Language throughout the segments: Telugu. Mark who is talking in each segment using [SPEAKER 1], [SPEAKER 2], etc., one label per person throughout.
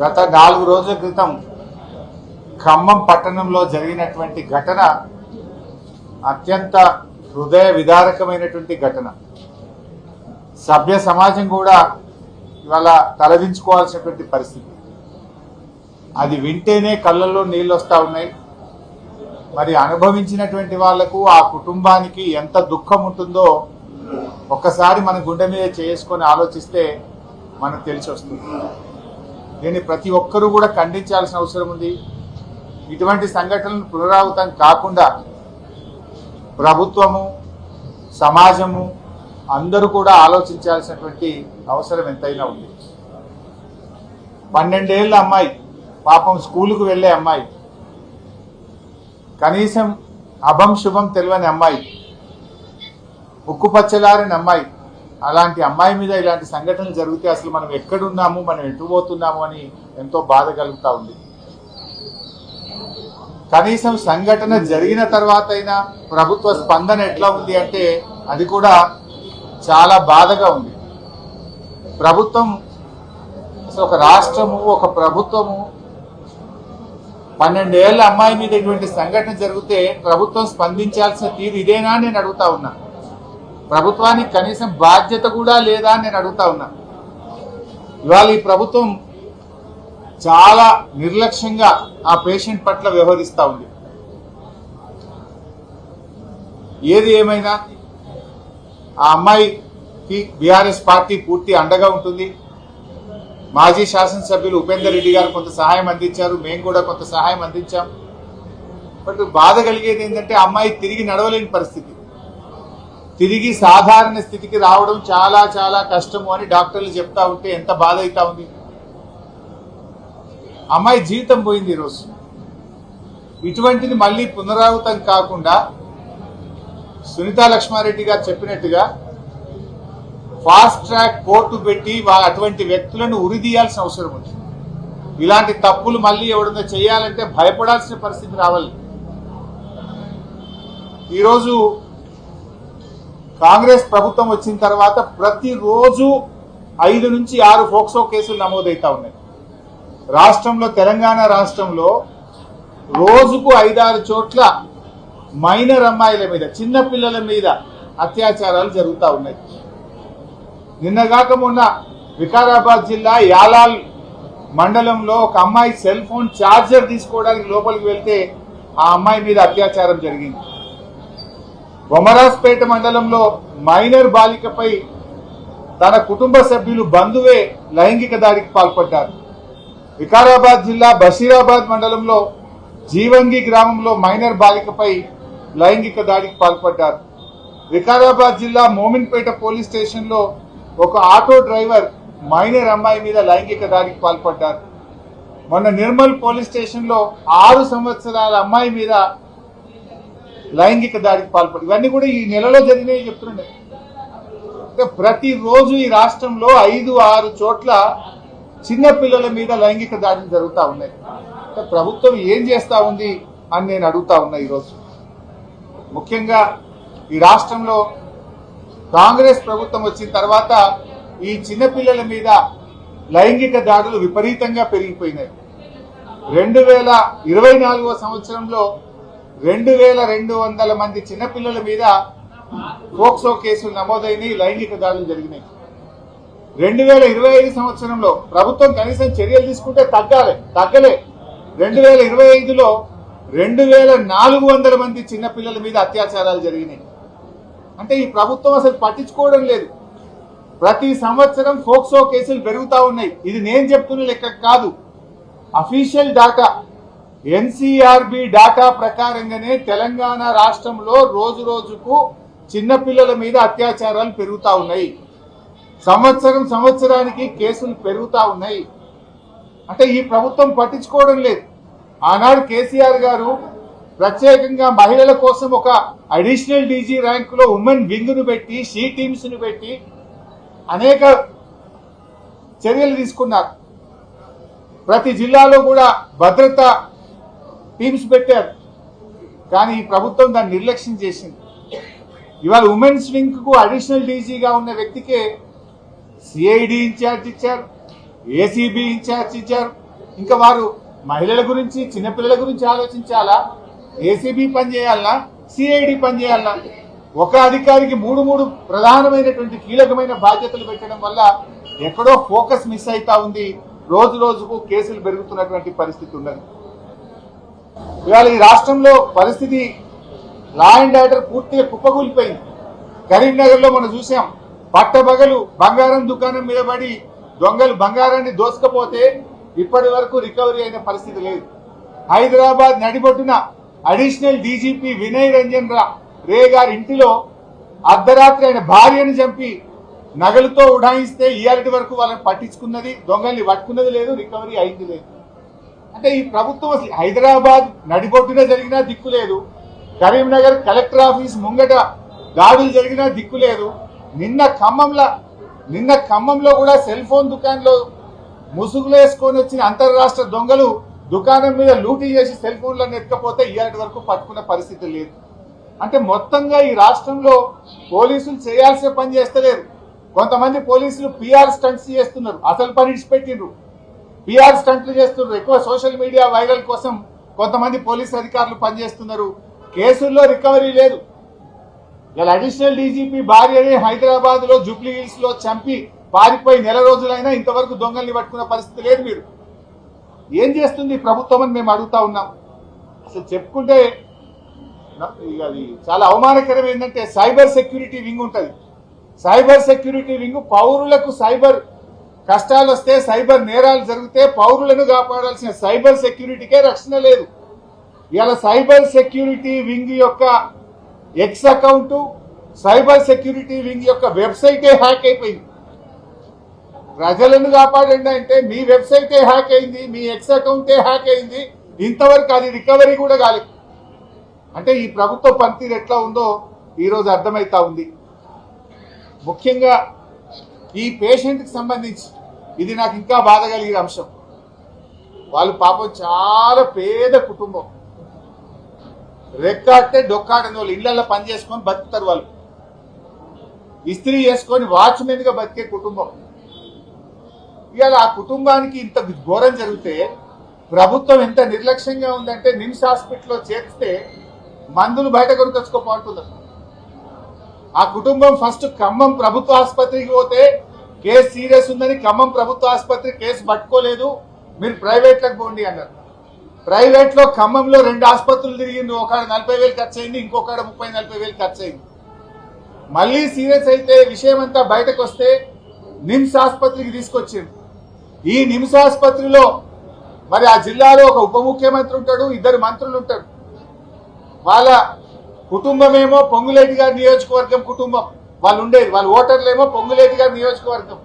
[SPEAKER 1] గత 4 రోజుల క్రితం ఖమ్మం పట్టణంలో జరిగినటువంటి ఘటన అత్యంత హృదయ విదారకమైనటువంటి ఘటన. సభ్య సమాజం కూడా ఇవాళ తలదించుకోవాల్సినటువంటి పరిస్థితి. అది వింటేనే కళ్ళల్లో నీళ్ళు వస్తూ ఉన్నాయి. మరి అనుభవించినటువంటి వాళ్లకు, ఆ కుటుంబానికి ఎంత దుఃఖం ఉంటుందో ఒక్కసారి మన గుండె మీద చేసుకొని ఆలోచిస్తే మనకు తెలిసి వస్తుంది. దీన్ని ప్రతి ఒక్కరూ కూడా ఖండించాల్సిన అవసరం ఉంది. ఇటువంటి సంఘటనలు పునరావృతం కాకుండా ప్రభుత్వము, సమాజము అందరూ కూడా ఆలోచించాల్సినటువంటి అవసరం ఎంతైనా ఉంది. 12 ఏళ్ల అమ్మాయి, పాపం స్కూలుకు వెళ్లే అమ్మాయి, కనీసం అభం శుభం తెలియని అమ్మాయి, ఉక్కుపచ్చలారని అమ్మాయి. అలాంటి అమ్మాయి మీద ఇలాంటి సంఘటనలు జరిగితే అసలు మనం ఎక్కడున్నాము, మనం ఎటు పోతున్నాము అని ఎంతో బాధ కలుగుతూ ఉంది. కనీసం సంఘటన జరిగిన తర్వాత అయినా ప్రభుత్వ స్పందన ఎట్లా ఉంది అంటే అది కూడా చాలా బాధగా ఉంది. ప్రభుత్వం, ఒక రాష్ట్రము, ఒక ప్రభుత్వము 12 ఏళ్ల అమ్మాయి మీద ఇటువంటి సంఘటన జరిగితే ప్రభుత్వం స్పందించాల్సిన తీరు ఇదేనా నేను అడుగుతా ఉన్నా. ప్రభుత్వానికి కనీసం బాధ్యత కూడా లేదా అని నేను అడుగుతా ఉన్నా. ఇవాళ ఈ ప్రభుత్వం చాలా నిర్లక్ష్యంగా ఆ పేషెంట్ పట్ల వ్యవహరిస్తూ ఉంది. ఏది ఏమైనా ఆ అమ్మాయికి బీఆర్ఎస్ పార్టీ పూర్తి అండగా ఉంటుంది. మాజీ శాసనసభ్యులు ఉపేందర్ రెడ్డి గారు కొంత సహాయం అందించారు, మేము కూడా కొంత సహాయం అందించాం. బట్ బాధ కలిగేది ఏంటంటే అమ్మాయి తిరిగి నడవలేని పరిస్థితి, తిరిగి సాధారణ స్థితికి రావడం చాలా చాలా కష్టము అని డాక్టర్లు చెప్తా ఉంటే ఎంత బాధ అవుతా ఉంది. అమ్మాయి జీవితం పోయింది ఈరోజు. ఇటువంటిది మళ్ళీ పునరావృతం కాకుండా సునీతా లక్ష్మారెడ్డి గారు చెప్పినట్టుగా ఫాస్ట్ ట్రాక్ కోర్టు పెట్టి అటువంటి వ్యక్తులను ఉరిదీయాల్సిన అవసరం ఉంది. ఇలాంటి తప్పులు మళ్ళీ ఎవడన్నా చేయాలంటే భయపడాల్సిన పరిస్థితి రావాలి. ఈరోజు కాంగ్రెస్ ప్రభుత్వం వచ్చిన తర్వాత ప్రతిరోజు 5 నుంచి 6 ఫోక్సో కేసులు నమోదవుతా ఉన్నాయి. రాష్ట్రంలో, తెలంగాణ రాష్ట్రంలో రోజుకు 5-6 చోట్ల మైనర్ అమ్మాయిల మీద, చిన్న పిల్లల మీద అత్యాచారాలు జరుగుతూ ఉన్నాయి. నిన్నగాక మొన్న వికారాబాద్ జిల్లా యాలాల్ మండలంలో ఒక అమ్మాయి సెల్ ఫోన్ ఛార్జర్ తీసుకోవడానికి లోపలికి వెళ్తే ఆ అమ్మాయి మీద అత్యాచారం జరిగింది. బొమరాజ్పేట మండలంలో మైనర్ బాలికపై తన కుటుంబ సభ్యులు, బంధువే లైంగిక దాడికి పాల్పడ్డారు. వికారాబాద్ జిల్లా బషీరాబాద్ మండలంలో జీవంగి గ్రామంలో మైనర్ బాలికపై లైంగిక దాడికి పాల్పడ్డారు. వికారాబాద్ జిల్లా మోమిన్పేట పోలీస్ స్టేషన్లో ఒక ఆటో డ్రైవర్ మైనర్ అమ్మాయి మీద లైంగిక దాడికి పాల్పడ్డారు. మొన్న నిర్మల్ పోలీస్ స్టేషన్లో 6 సంవత్సరాల అమ్మాయి మీద లైంగిక దాడికి పాల్పడి, ఇవన్నీ కూడా ఈ నెలలో జరిగినాయి చెప్తుండే. ప్రతిరోజు ఈ రాష్ట్రంలో 5-6 చోట్ల చిన్న పిల్లల మీద లైంగిక దాడులు జరుగుతూ ఉన్నాయి. ప్రభుత్వం ఏం చేస్తూ ఉంది అని నేను అడుగుతా ఉన్నా. ఈరోజు ముఖ్యంగా ఈ రాష్ట్రంలో కాంగ్రెస్ ప్రభుత్వం వచ్చిన తర్వాత ఈ చిన్నపిల్లల మీద లైంగిక దాడులు విపరీతంగా పెరిగిపోయినాయి. 2024వ సంవత్సరంలో 2200 మంది చిన్నపిల్లల మీద పోక్సో కేసులు నమోదైనవి, లైంగిక దాడులు జరిగినాయి. 2025 సంవత్సరంలో ప్రభుత్వం కనీసం చర్యలు తీసుకుంటే తగ్గలే. 2025లో 2400 మంది చిన్నపిల్లల మీద అత్యాచారాలు జరిగినాయి. అంటే ఈ ప్రభుత్వం అసలు పట్టించుకోవడం లేదు. ప్రతి సంవత్సరం పోక్సో కేసులు పెరుగుతూ ఉన్నాయి. ఇది నేను చెప్తున్న లెక్క కాదు, అఫీషియల్ డాటా. ఎన్సీఆర్బీ డాటా ప్రకారంగానే తెలంగాణ రాష్ట్రంలో రోజు రోజుకు చిన్నపిల్లల మీద అత్యాచారాలు పెరుగుతూ ఉన్నాయి. సంవత్సరానికి కేసులు పెరుగుతూ ఉన్నాయి. అంటే ఈ ప్రభుత్వం పట్టించుకోవడం లేదు. ఆనాడు కేసీఆర్ గారు ప్రత్యేకంగా మహిళల కోసం ఒక అడిషనల్ డీజీ ర్యాంకులో ఉమెన్ వింగ్ను పెట్టి, షీ టీమ్స్ను పెట్టి అనేక చర్యలు తీసుకున్నారు. ప్రతి జిల్లాలో కూడా భద్రతా టీమ్స్ పెట్టారు. కానీ ఈ ప్రభుత్వం దాన్ని నిర్లక్ష్యం చేసింది. ఇవాళ ఉమెన్స్ వింగ్ కు అడిషనల్ డీజీగా ఉన్న వ్యక్తికే సిఐడి ఇన్ఛార్జ్ ఇచ్చారు, ఏసీబీ ఇన్ఛార్జ్ ఇచ్చారు, ఇంకా వారు మహిళల గురించి చిన్నపిల్లల గురించి ఆలోచించాలా, ఏసీబీ పనిచేయాలనా, సిఐడి పనిచేయాలనా? ఒక అధికారికి మూడు ప్రధానమైనటువంటి కీలకమైన బాధ్యతలు పెట్టడం వల్ల ఎక్కడో ఫోకస్ మిస్ అవుతా ఉంది. రోజు రోజుకు కేసులు పెరుగుతున్నటువంటి పరిస్థితి ఉన్నది. ఇవాళ ఈ రాష్ట్రంలో పరిస్థితి లా అండ్ ఆర్డర్ పూర్తిగా కుప్పకూలిపోయింది. కరీంనగర్ లో మనం చూసాం, పట్టబగలు బంగారం దుకాణం మీద పడి దొంగలు బంగారాన్ని దోసుకపోతే ఇప్పటి వరకు రికవరీ అయిన పరిస్థితి లేదు. హైదరాబాద్ నడిబొట్టున అడిషనల్ డీజీపీ వినయ్ రంజన్ రే గారి ఇంటిలో అర్ధరాత్రి ఆయన భార్యను చంపి నగలతో ఉడాయిస్తే ఇయాలటి వరకు వాళ్ళని పట్టించుకున్నది, దొంగల్ని పట్టుకున్నది లేదు, రికవరీ అయింది లేదు. అంటే ఈ ప్రభుత్వం అసలు హైదరాబాద్ నడిబొట్టున జరిగినా దిక్కు లేదు, కరీంనగర్ కలెక్టర్ ఆఫీస్ ముంగట దాడులు జరిగినా దిక్కు లేదు. నిన్న ఖమ్మంలో కూడా సెల్ ఫోన్ దుకాణంలో ముసుగులు వేసుకొని వచ్చిన అంతర్రాష్ట్ర దొంగలు దుకాణం మీద లూటీ చేసి సెల్ ఫోన్లను ఎత్తుకపోతే ఇయాలటి వరకు పట్టుకున్న పరిస్థితి లేదు. అంటే మొత్తంగా ఈ రాష్ట్రంలో పోలీసులు చేయాల్సిన పని చేస్తలేరు. కొంతమంది పోలీసులు పిఆర్ స్టంట్స్ చేస్తున్నారు, అసలు పని ఇచ్చిపెట్టిండ్రు, పిఆర్ స్టంట్లు చేస్తున్నారు. ఎక్కువ సోషల్ మీడియా వైరల్ కోసం కొంతమంది పోలీసు అధికారులు పనిచేస్తున్నారు. కేసుల్లో రికవరీ లేదు. ఇలా అడిషనల్ డీజీపీ భార్యని హైదరాబాద్ లో జూబ్లీ హిల్స్ లో చంపి పారిపోయి నెల రోజులైనా ఇంతవరకు దొంగల్ని పట్టుకున్న పరిస్థితి లేదు. మీరు ఏం చేస్తుంది ప్రభుత్వం అని మేము అడుగుతా ఉన్నాం. అసలు చెప్పుకుంటే అది చాలా అవమానకరం. ఏంటంటే సైబర్ సెక్యూరిటీ వింగ్ ఉంటుంది. సైబర్ సెక్యూరిటీ వింగ్ పౌరులకు సైబర్ కష్టాలు వస్తే, సైబర్ నేరాలు జరిగితే పౌరులను కాపాడాల్సిన సైబర్ సెక్యూరిటీకే రక్షణ లేదు. ఇలా సైబర్ సెక్యూరిటీ వింగ్ యొక్క X account, cyber security wing యొక్క వెబ్సైటే హ్యాక్ అయిపోయింది. ప్రజలను కాపాడండి అంటే మీ వెబ్సైటే హ్యాక్ అయింది, మీ ఎక్స్ అకౌంటే హ్యాక్ అయింది, ఇంతవరకు అది రికవరీ కూడా కాలేదు. అంటే ఈ ప్రభుత్వ పనితీరు ఎట్లా ఉందో ఈరోజు అర్థమవుతా ఉంది. ముఖ్యంగా ఈ పేషెంట్కి సంబంధించి ఇది నాకు ఇంకా బాధ కలిగిన అంశం. వాళ్ళు పాపం చాలా పేద కుటుంబం, రెక్కాడితే డొక్కాడని వాళ్ళు ఇళ్లలో పని చేసుకొని బతుకుతారు. వాళ్ళు ఇస్త్రీ చేసుకొని వాచ్మెన్ గా బతికే కుటుంబం. ఇవాళ ఆ కుటుంబానికి ఇంత ఘోరం జరిగితే ప్రభుత్వం ఎంత నిర్లక్ష్యంగా ఉందంటే నిమ్స్ హాస్పిటల్లో చేర్చితే మందులు బయట కొనుకొచ్చుకోపోతున్నారు. ఆ కుటుంబం ఫస్ట్ ఖమ్మం ప్రభుత్వ ఆసుపత్రికి పోతే కేసు సీరియస్ ఉందని ఖమ్మం ప్రభుత్వ ఆసుపత్రి కేసు పట్టుకోలేదు, మీరు ప్రైవేట్లకు పోండి అన్నారు. ప్రైవేట్ లో ఖమ్మంలో 2 ఆసుపత్రులు తిరిగింది. ఒకడ 40,000 ఖర్చు అయింది, ఇంకొకడ 30-40,000 ఖర్చు అయింది. మళ్ళీ సీరియస్ అయితే విషయం అంతా బయటకు వస్తే నిమ్స్ ఆసుపత్రికి తీసుకొచ్చింది. ఈ నిమ్స్ ఆసుపత్రిలో మరి ఆ జిల్లాలో ఒక ఉప ముఖ్యమంత్రి ఉంటాడు, 2 మంత్రులు ఉంటారు. వాళ్ళ కుటుంబమేమో పొంగులేటి గారి నియోజకవర్గం కుటుంబం, వాళ్ళు ఉండేది. వాళ్ళ ఓటర్లేమో పొంగులేటి గారి నియోజకవర్గం.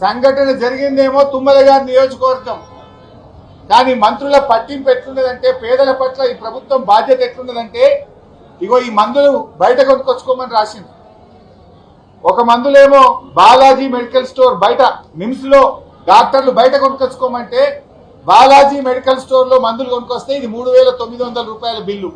[SPEAKER 1] సంఘటన జరిగిందేమో తుమ్మల గారి నియోజకవర్గం. కానీ మంత్రుల పట్టింపు ఎట్లున్నదంటే, పేదల పట్ల ఈ ప్రభుత్వం బాధ్యత ఎట్లున్నదంటే, ఇగో ఈ మందులు బయట కొనుక్కొచ్చుకోమని రాసింది. ఒక మందులేమో బాలాజీ మెడికల్ స్టోర్ బయట, నిమ్స్ లో డాక్టర్లు బయట కొనుక్కొచ్చుకోమంటే బాలాజీ మెడికల్ స్టోర్ లో మందులు కొనుక్కొస్తే ఇది 3,900 రూపాయల బిల్లు.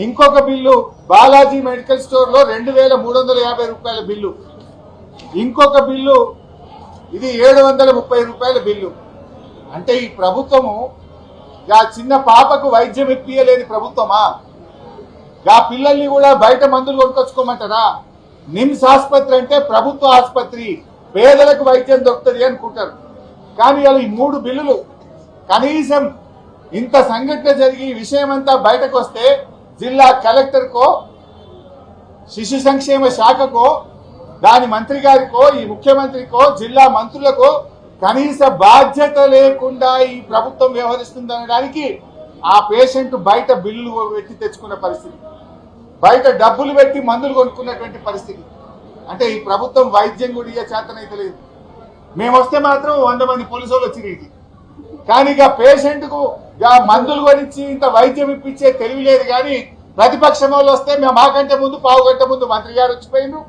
[SPEAKER 1] ఇంకొక బిల్లు బాలాజీ మెడికల్ స్టోర్ లో 2,350 రూపాయల బిల్లు. ఇంకొక బిల్లు ఇది 730 రూపాయల బిల్లు. అంటే ఈ ప్రభుత్వము ఆ చిన్న పాపకు వైద్యం ఇప్పియలేని ప్రభుత్వమా? ఆ పిల్లల్ని కూడా బయట మందులు కొనుక్కొచ్చుకోమంటారా? నిమ్స్ ఆసుపత్రి అంటే ప్రభుత్వ ఆసుపత్రి, పేదలకు వైద్యం దొరుకుతుంది అనుకుంటారు. కానీ అలా ఈ 3 బిల్లులు కనీసం ఇంత సంఘటన జరిగి విషయం అంతా బయటకు వస్తే జిల్లా కలెక్టర్కో, శిశు సంక్షేమ శాఖకో, దాని మంత్రి గారికో, ఈ ముఖ్యమంత్రికో, జిల్లా మంత్రులకో కనీస బాధ్యత లేకుండా ఈ ప్రభుత్వం వ్యవహరిస్తుందనడానికి ఆ పేషెంట్ బయట బిల్లులు పెట్టి తెచ్చుకున్న పరిస్థితి, బయట డబ్బులు పెట్టి మందులు కొనుక్కున్నటువంటి పరిస్థితి. అంటే ఈ ప్రభుత్వం వైద్యం కూడా ఇయ్య చేతనైతే లేదు. మేము వస్తే మాత్రం 100 మంది పోలీసు వాళ్ళు వచ్చి, కానీ ఇక పేషెంట్ కు మందులు కొనిచ్చి ఇంత వైద్యం ఇప్పించే తెలివి లేదు. కానీ ప్రతిపక్షం వాళ్ళు వస్తే మేము మాకంటే ముందు 15 గంటల ముందు మంత్రి గారు వచ్చిపోయిండ్రు,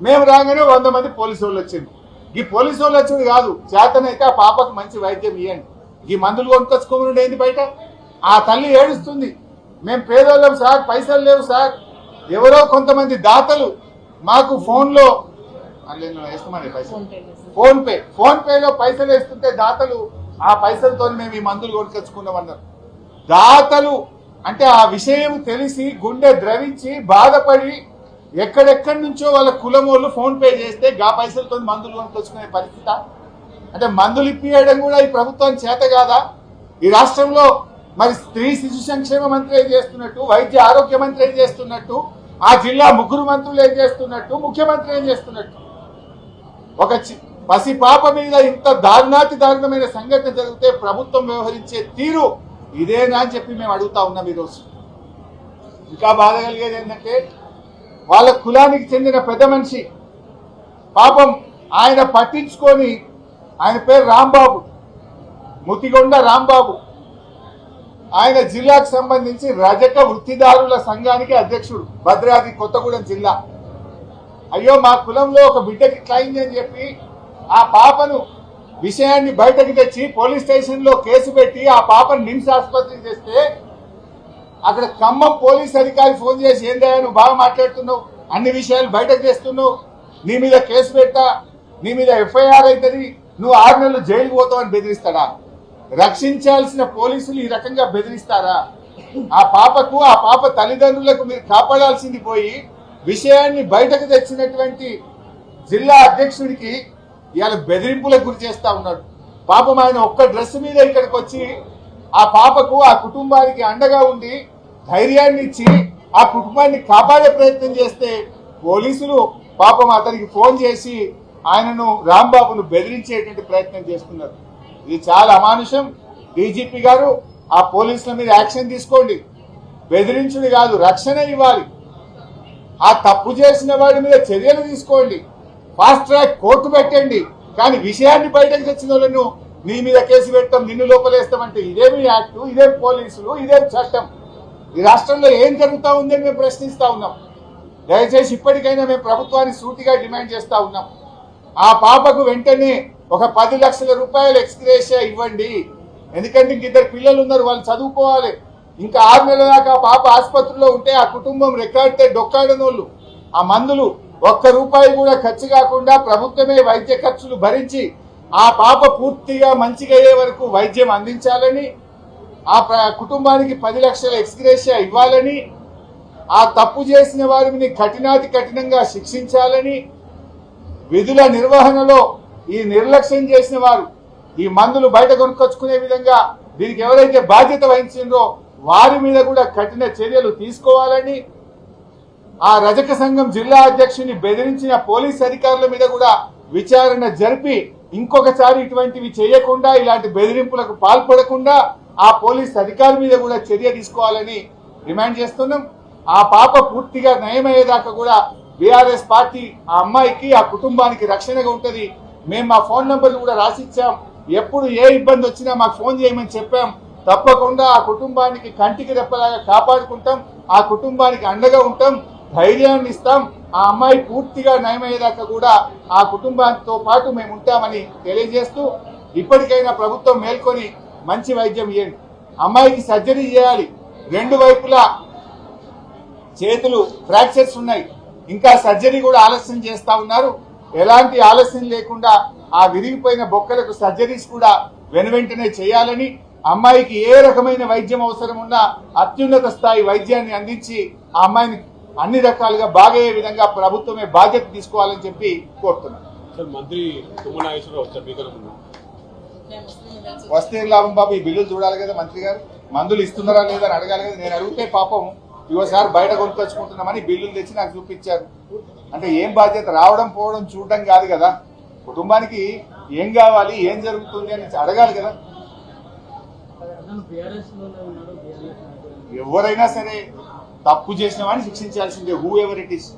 [SPEAKER 1] మేము రాగానే 100 మంది పోలీసు వాళ్ళు వచ్చిండ్రు. ఈ పోలీసు వాళ్ళు వచ్చింది కాదు, చేతనైతే ఆ పాపకు మంచి వైద్యం ఇవ్వండి, ఈ మందులు కొనుక్కొచ్చుకోమని ఏంది బయట. ఆ తల్లి ఏడుస్తుంది, మేము పేదోళ్ళం సార్, పైసలు లేవు సార్. ఎవరో కొంతమంది దాతలు మాకు ఫోన్లో వేస్తామని ఫోన్ పేలో పైసలు వేస్తుంటే దాతలు ఆ పైసలతో మేము ఈ మందులు కొనుకొచ్చుకున్నామన్నారు. దాతలు అంటే ఆ విషయం తెలిసి గుండె ద్రవించి బాధపడి ఎక్కడెక్కడి నుంచో వాళ్ళ కులమోళ్ళు ఫోన్ పే చేస్తే గా పైసలతో మందులు కొనుకొచ్చుకునే పరిస్థితి. అంటే మందులు ఇప్పియడం కూడా ఈ ప్రభుత్వం చేత కాదా? ఈ రాష్ట్రంలో మరి స్త్రీ శిశు సంక్షేమ మంత్రి ఏం చేస్తున్నట్టు, వైద్య ఆరోగ్య మంత్రి ఏం చేస్తున్నట్టు, ఆ జిల్లా ముగ్గురు మంత్రులు ఏం చేస్తున్నట్టు, ముఖ్యమంత్రి ఏం చేస్తున్నట్టు? ఒక పసి పాప మీద ఇంత దారుణమైన సంఘటన జరిగితే ప్రభుత్వం వ్యవహరించే తీరు ఇదేనా అని చెప్పి మేము అడుగుతా ఉన్నాం ఈరోజు. ఇంకా బాధ కలిగేది ఏంటంటే వాళ్ళ కులానికి చెందిన పెద్ద మనిషి పాపం ఆయన పట్టించుకొని, ఆయన పేరు రాంబాబు, ముతిగొండ రాంబాబు, ఆయన జిల్లాకు సంబంధించి రజక వృత్తిదారుల సంఘానికి అధ్యక్షుడు, భద్రాద్రి కొత్తగూడెం జిల్లా. అయ్యో మా కులంలో ఒక బిడ్డకి క్లైమ్ అని చెప్పి ఆ పాపను విషయాన్ని బయటకు తెచ్చి పోలీస్ స్టేషన్ లో కేసు పెట్టి ఆ పాపను నిమ్స్ ఆసుపత్రికి తెస్తే అక్కడ ఖమ్మం పోలీస్ అధికారి ఫోన్ చేసి ఏందా నువ్వు బాగా మాట్లాడుతున్నావు, అన్ని విషయాలు బయటకు తెస్తున్నావు, నీ మీద కేసు పెట్టా, నీ మీద ఎఫ్ఐఆర్ అవుతుంది, నువ్వు 6 నెలలు జైలుకు పోతావు అని బెదిరిస్తాడా? రక్షించాల్సిన పోలీసులు ఈ రకంగా బెదిరిస్తారా? ఆ పాపకు ఆ పాప తల్లిదండ్రులకు మీరు కాపాడాల్సింది పోయి విషయాన్ని బయటకు తెచ్చినటువంటి జిల్లా అధ్యక్షుడికి ఇవాళ బెదిరింపులకు గురి చేస్తా ఉన్నాడు. పాపం ఆయన ఒక్క డ్రెస్ మీద ఇక్కడికి వచ్చి ఆ పాపకు ఆ కుటుంబానికి అండగా ఉండి ధైర్యాన్ని ఇచ్చి ఆ కుటుంబాన్ని కాపాడే ప్రయత్నం చేస్తే పోలీసులు పాపం అతనికి ఫోన్ చేసి ఆయనను రాంబాబును బెదిరించేటువంటి ప్రయత్నం చేస్తున్నారు. ఇది చాలా అమానుషం. డీజీపీ గారు ఆ పోలీసుల మీద యాక్షన్ తీసుకోండి. బెదిరించుడు కాదు, రక్షణ ఇవ్వాలి. ఆ తప్పు చేసిన వాడి మీద చర్యలు తీసుకోండి. ఫాస్ట్ ట్రాక్ కోర్టు పెట్టండి. కానీ విషయాన్ని బయటకు తెచ్చిన వాళ్ళను నీ మీద కేసు పెడతాం, నిన్ను లోపలేస్తామంటే ఇదేమి యాక్టు, ఇదేం పోలీసులు, ఇదేం చట్టం? ఈ రాష్ట్రంలో ఏం జరుగుతూ ఉందని మేము ప్రశ్నిస్తా ఉన్నాం. దయచేసి ఇప్పటికైనా మేము ప్రభుత్వాన్ని సూటిగా డిమాండ్ చేస్తా ఉన్నాం. ఆ పాపకు వెంటనే ఒక 10 లక్షల రూపాయలు ఎక్స్గ్రేషియా ఇవ్వండి. ఎందుకంటే ఇంక 2 పిల్లలు ఉన్నారు, వాళ్ళు చదువుకోవాలి. ఇంకా 6 నెలల దాకా ఆ పాప ఆసుపత్రిలో ఉంటే ఆ కుటుంబం రెక్కాడితే డొక్కాడనోళ్ళు. ఆ మందులు ₹1 కూడా ఖర్చు కాకుండా ప్రభుత్వమే వైద్య ఖర్చులు భరించి ఆ పాప పూర్తిగా మంచిగా అయ్యే వరకు వైద్యం అందించాలని, ఆ కుటుంబానికి 10 లక్షల ఎక్స్గ్రేషియా ఇవ్వాలని, ఆ తప్పు చేసిన వారిని కఠినాతి కఠినంగా శిక్షించాలని, విధుల నిర్వహణలో ఈ నిర్లక్ష్యం చేసిన వారు ఈ మందులు బయట కొనుక్కొచ్చుకునే విధంగా దీనికి ఎవరైతే బాధ్యత వహించిందో వారి మీద కూడా కఠిన చర్యలు తీసుకోవాలని, ఆ రజక సంఘం జిల్లా అధ్యక్షుని బెదిరించిన పోలీస్ అధికారుల మీద కూడా విచారణ జరిపి ఇంకొకసారి ఇటువంటివి చేయకుండా, ఇలాంటి బెదిరింపులకు పాల్పడకుండా ఆ పోలీస్ అధికారి మీద కూడా చర్య తీసుకోవాలని డిమాండ్ చేస్తున్నాం. ఆ పాప పూర్తిగా నయమయ్యేదాకా కూడా బీఆర్ఎస్ పార్టీ ఆ అమ్మాయికి ఆ కుటుంబానికి రక్షణగా ఉంటుంది. మేము మా ఫోన్ నంబర్లు కూడా రాసిచ్చాం. ఎప్పుడు ఏ ఇబ్బంది వచ్చినా మాకు ఫోన్ చేయమని చెప్పాం. తప్పకుండా ఆ కుటుంబానికి కంటికి రెప్పలాగా కాపాడుకుంటాం, ఆ కుటుంబానికి అండగా ఉంటాం, ధైర్యాన్ని ఇస్తాం. ఆ అమ్మాయి పూర్తిగా నయమయ్యేదాకా కూడా ఆ కుటుంబంతో పాటు మేము ఉంటామని తెలియజేస్తూ, ఇప్పటికైనా ప్రభుత్వం మేల్కొని మంచి వైద్యం ఇవ్వండి. అమ్మాయికి సర్జరీ చేయాలి. 2 వైపులా చేతులు ఫ్రాక్చర్స్ ఉన్నాయి. ఇంకా సర్జరీ కూడా ఆలస్యం చేస్తా ఉన్నారు. ఎలాంటి ఆలస్యం లేకుండా ఆ విరిగిపోయిన బొక్కలకు సర్జరీస్ కూడా వెనువెంటనే చేయాలని, అమ్మాయికి ఏ రకమైన వైద్యం అవసరం ఉన్నా అత్యున్నత స్థాయి వైద్యాన్ని అందించి ఆ అమ్మాయిని అన్ని రకాలుగా బాగయ్యే విధంగా ప్రభుత్వమే బాధ్యత తీసుకోవాలని చెప్పి కోరుతున్నాను.
[SPEAKER 2] మంత్రి తుమ్మల నాగేశ్వరరావు
[SPEAKER 1] వస్తే లాభం బాబు, ఈ బిల్లులు చూడాలి కదా మంత్రి గారు. మందులు ఇస్తున్నారా లేదా అని అడగాలి కదా. నేను అడిగితే పాపం ఇవోసారి బయట కొనుక్కొచ్చుకుంటున్నామని బిల్లులు తెచ్చి నాకు చూపించారు. అంటే ఏం బాధ్యత? రావడం పోవడం చూడడం కాదు కదా. కుటుంబానికి ఏం కావాలి, ఏం జరుగుతుంది అని అడగాలి కదా. ఎవరైనా సరే తప్పు చేసిన వాడిని శిక్షించాల్సిందే, హూ ఎవర్ ఇట్ ఈస్.